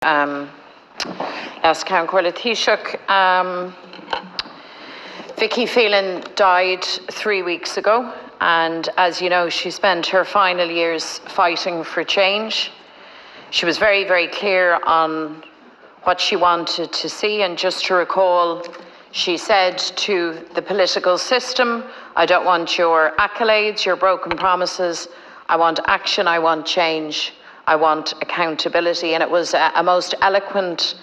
As Count Corla Taoiseach, Vicky Phelan died 3 weeks ago, and as you know, she spent her final years fighting for change. She was very, very clear on what she wanted to see, and just to recall, she said to the political system, I don't want your accolades, your broken promises, I want action, I want change, I want accountability. And it was a most eloquent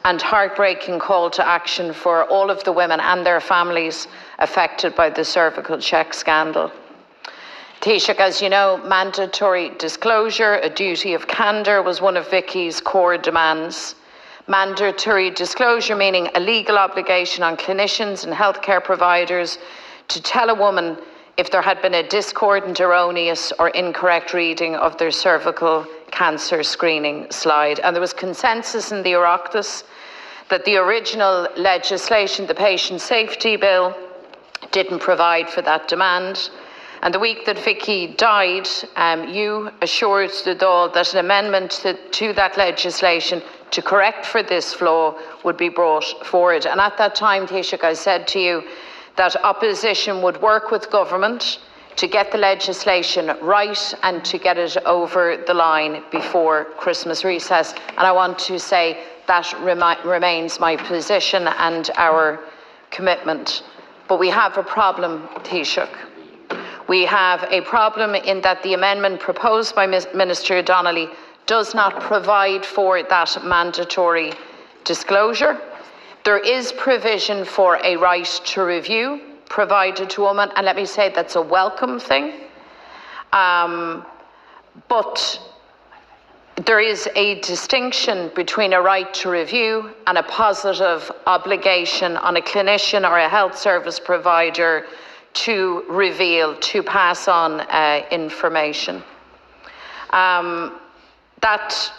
and heartbreaking call to action for all of the women and their families affected by the CervicalCheck scandal. Taoiseach, as you know, mandatory disclosure, a duty of candour was one of Vicky's core demands. Mandatory disclosure meaning a legal obligation on clinicians and healthcare providers to tell a woman if there had been a discordant, erroneous or incorrect reading of their cervical cancer screening slide. And there was consensus in the Oireachtas that the original legislation, the Patient Safety Bill, didn't provide for that demand. And the week that Vicky died, you assured the Dáil that an amendment to that legislation to correct for this flaw would be brought forward. And at that time, Taoiseach, I said to you that opposition would work with government to get the legislation right and to get it over the line before Christmas recess. And I want to say that remains my position and our commitment. But we have a problem, Taoiseach. We have a problem in that the amendment proposed by Minister Donnelly does not provide for that mandatory disclosure. There is provision for a right to review provided to women, and let me say that's a welcome thing. But there is a distinction between a right to review and a positive obligation on a clinician or a health service provider to reveal, to pass on information. That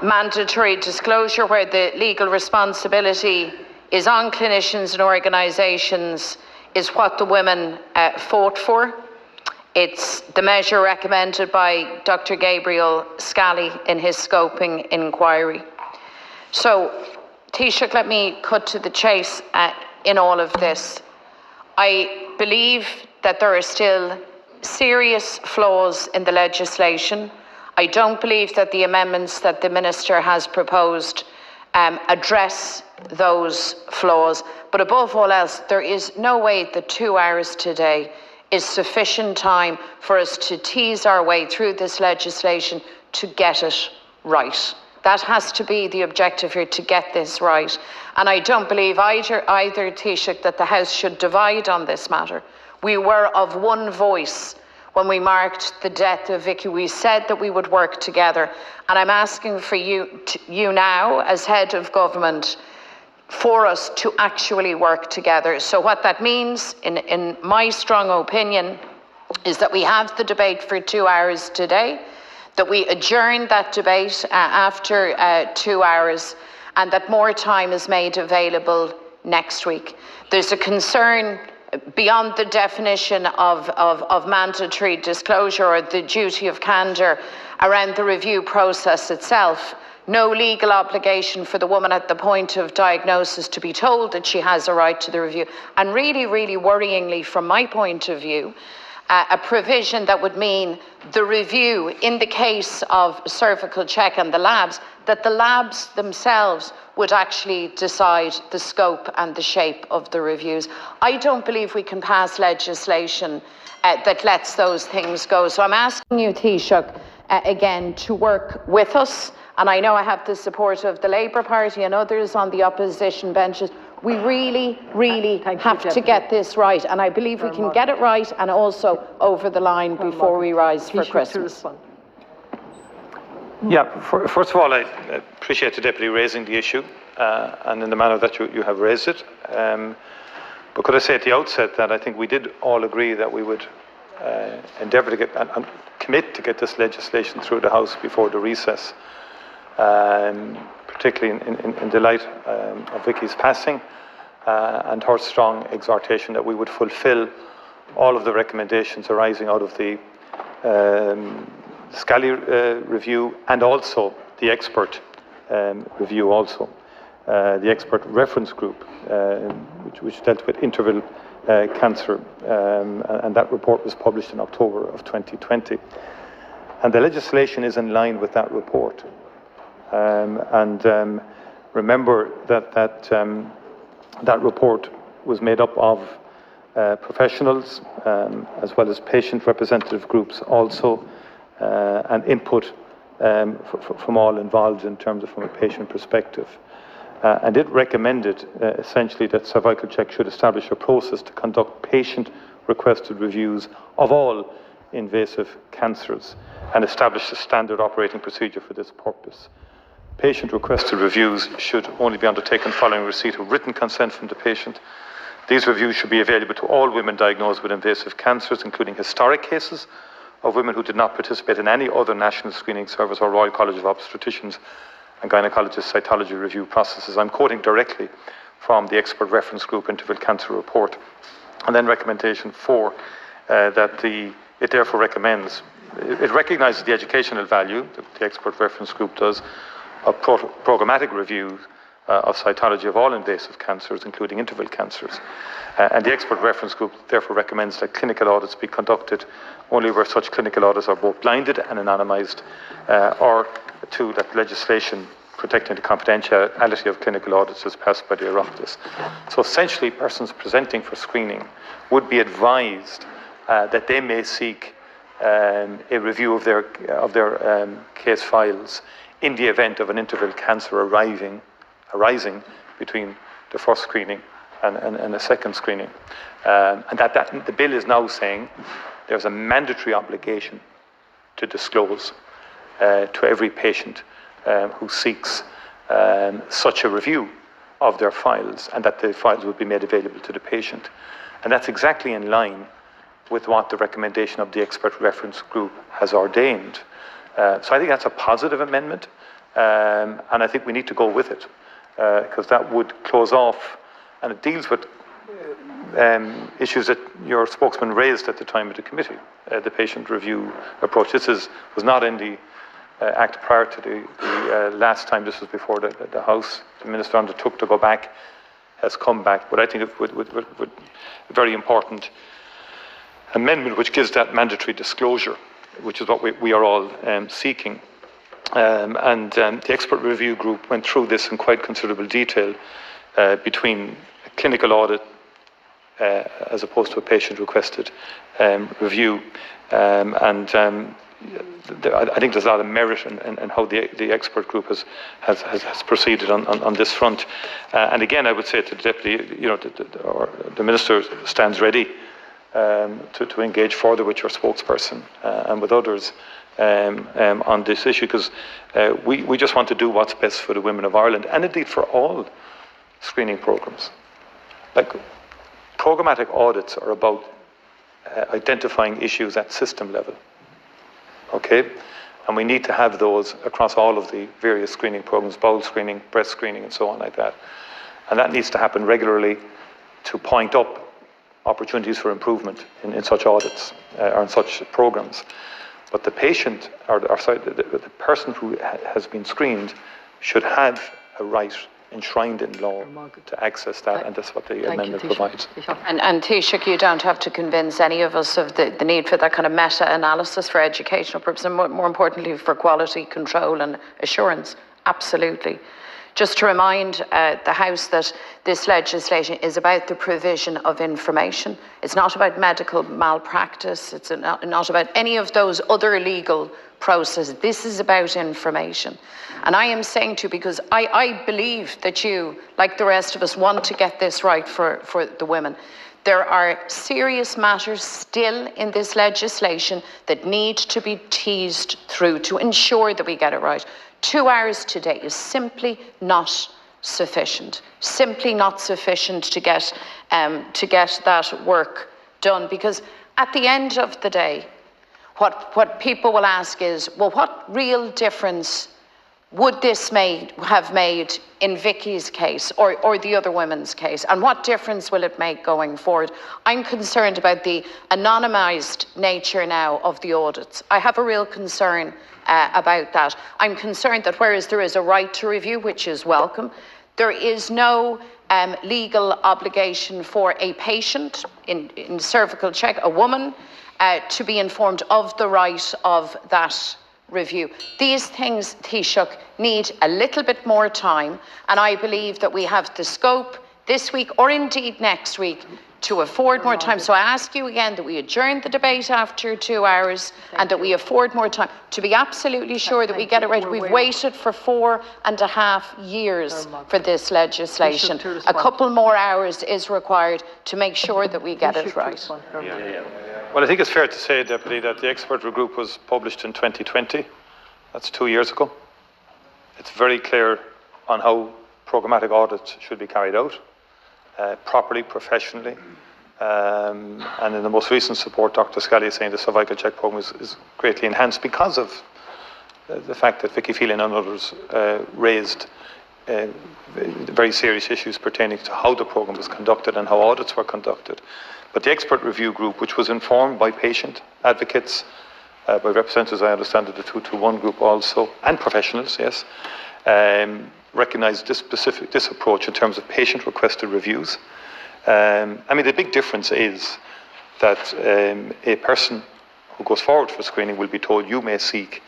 mandatory disclosure where the legal responsibility is on clinicians and organisations is what the women fought for. It's the measure recommended by Dr. Gabriel Scally in his scoping inquiry. So, Taoiseach, let me cut to the chase in all of this. I believe that there are still serious flaws in the legislation. I don't believe that the amendments that the Minister has proposed address those flaws. But above all else, there is no way that 2 hours today is sufficient time for us to tease our way through this legislation to get it right. That has to be the objective here, to get this right. And I don't believe either Taoiseach, that the House should divide on this matter. We were of one voice when we marked the death of Vicky. We said that we would work together. And I'm asking for you now, as head of government, for us to actually work together. So what that means, in my strong opinion, is that we have the debate for 2 hours today, that we adjourn that debate after 2 hours, and that more time is made available next week. There's a concern beyond the definition of mandatory disclosure or the duty of candour around the review process itself. No legal obligation for the woman at the point of diagnosis to be told that she has a right to the review. And really, really worryingly, from my point of view, a provision that would mean the review in the case of CervicalCheck and the labs, that the labs themselves would actually decide the scope and the shape of the reviews. I don't believe we can pass legislation that lets those things go. So I'm asking you, Taoiseach, again, to work with us. And I know I have the support of the Labour Party and others on the opposition benches. We really, really have to get this right. And I believe we can get it right and also over the line before we rise for Christmas. Yeah, first of all, I appreciate the Deputy raising the issue and in the manner that you have raised it. But could I say at the outset that I think we did all agree that we would endeavour to get and commit to get this legislation through the House before the recess, particularly in the light of Vicky's passing and her strong exhortation that we would fulfil all of the recommendations arising out of the Scally review and also the expert review also. The expert reference group, which dealt with interval cancer, and that report was published in October of 2020. And the legislation is in line with that report. Remember that that report was made up of professionals, as well as patient representative groups also, and input from all involved in terms of from a patient perspective. And it recommended essentially that CervicalCheck should establish a process to conduct patient-requested reviews of all invasive cancers and establish a standard operating procedure for this purpose. Patient-requested reviews should only be undertaken following receipt of written consent from the patient. These reviews should be available to all women diagnosed with invasive cancers, including historic cases of women who did not participate in any other national screening service or Royal College of Obstetricians and Gynecologists cytology review processes. I'm quoting directly from the expert reference group interval cancer report. And then recommendation 4, that it therefore recommends, it recognises the educational value, the expert reference group does, of programmatic review of cytology of all invasive cancers, including interval cancers. And the expert reference group therefore recommends that clinical audits be conducted only where such clinical audits are both blinded and anonymised, or 2, that legislation protecting the confidentiality of clinical audits is passed by the Oireachtas. So essentially, persons presenting for screening would be advised that they may seek a review of their case files in the event of an interval cancer arising between the first screening and a second screening. And that the bill is now saying there's a mandatory obligation to disclose to every patient who seeks such a review of their files, and that the files will be made available to the patient. And that's exactly in line with what the recommendation of the expert reference group has ordained. So I think that's a positive amendment, and I think we need to go with it, because that would close off, and it deals with issues that your spokesman raised at the time of the committee, the patient review approach. This was not in the act prior to the last time. This was before the House. The Minister undertook to go back, has come back, but I think it would a very important amendment which gives that mandatory disclosure, which is what we are all seeking. The expert review group went through this in quite considerable detail between a clinical audit as opposed to a patient-requested review. I think there's a lot of merit in how the expert group has proceeded on this front. And again, I would say to the Deputy, the Minister stands ready to engage further with your spokesperson and with others on this issue, because we just want to do what's best for the women of Ireland, and indeed for all screening programmes. Like, programmatic audits are about identifying issues at system level, okay? And we need to have those across all of the various screening programmes, bowel screening, breast screening, and so on like that. And that needs to happen regularly to point up opportunities for improvement in such audits or in such programmes. But the patient, the person who has been screened should have a right enshrined in law to access that, and that's what the amendment provides. And Taoiseach, you don't have to convince any of us of the need for that kind of meta-analysis for educational purposes, and more importantly for quality control and assurance. Absolutely. Just to remind the House that this legislation is about the provision of information. It's not about medical malpractice. It's not about any of those other legal processes. This is about information. And I am saying to you, because I believe that you, like the rest of us, want to get this right for the women. There are serious matters still in this legislation that need to be teased through to ensure that we get it right. 2 hours today is simply not sufficient. Simply not sufficient to get that work done. Because at the end of the day, what people will ask is, well, what real difference would this have made in Vicky's case or the other women's case? And what difference will it make going forward? I'm concerned about the anonymised nature now of the audits. I have a real concern about that. I'm concerned that whereas there is a right to review, which is welcome, there is no legal obligation for a patient in CervicalCheck, a woman, to be informed of the right of that review. These things, Taoiseach, need a little bit more time, and I believe that we have the scope this week or indeed next week to afford more time. So I ask you again that we adjourn the debate after 2 hours and that we afford more time to be absolutely sure that we get it right. We've waited for 4.5 years for this legislation. A couple more hours is required to make sure that we get it right. Well, I think it's fair to say, Deputy, that the expert group was published in 2020. That's 2 years ago. It's very clear on how programmatic audits should be carried out, properly, professionally. And in the most recent support, Dr. Scally is saying the CervicalCheck programme is greatly enhanced because of the fact that Vicky Phelan and others raised very serious issues pertaining to how the programme was conducted and how audits were conducted. But the expert review group, which was informed by patient advocates, by representatives, I understand, of the 221 group also, and professionals, yes, recognised this approach in terms of patient-requested reviews. I mean, the big difference is that a person who goes forward for screening will be told you may seek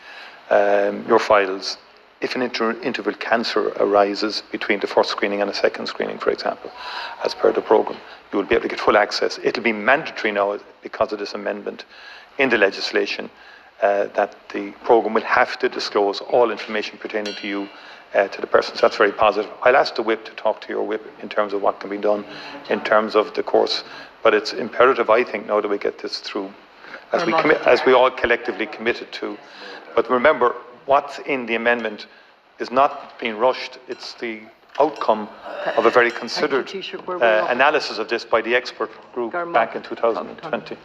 your files if an interval cancer arises between the first screening and a second screening, for example, as per the programme. You will be able to get full access. It'll be mandatory now because of this amendment in the legislation that the programme will have to disclose all information pertaining to you to the person. So that's very positive. I'll ask the whip to talk to your whip in terms of what can be done in terms of the course. But it's imperative, I think, now that we get this through, as we all collectively committed to. But remember, what's in the amendment is not being rushed. It's the outcome of a very considered analysis of this by the expert group back in 2020.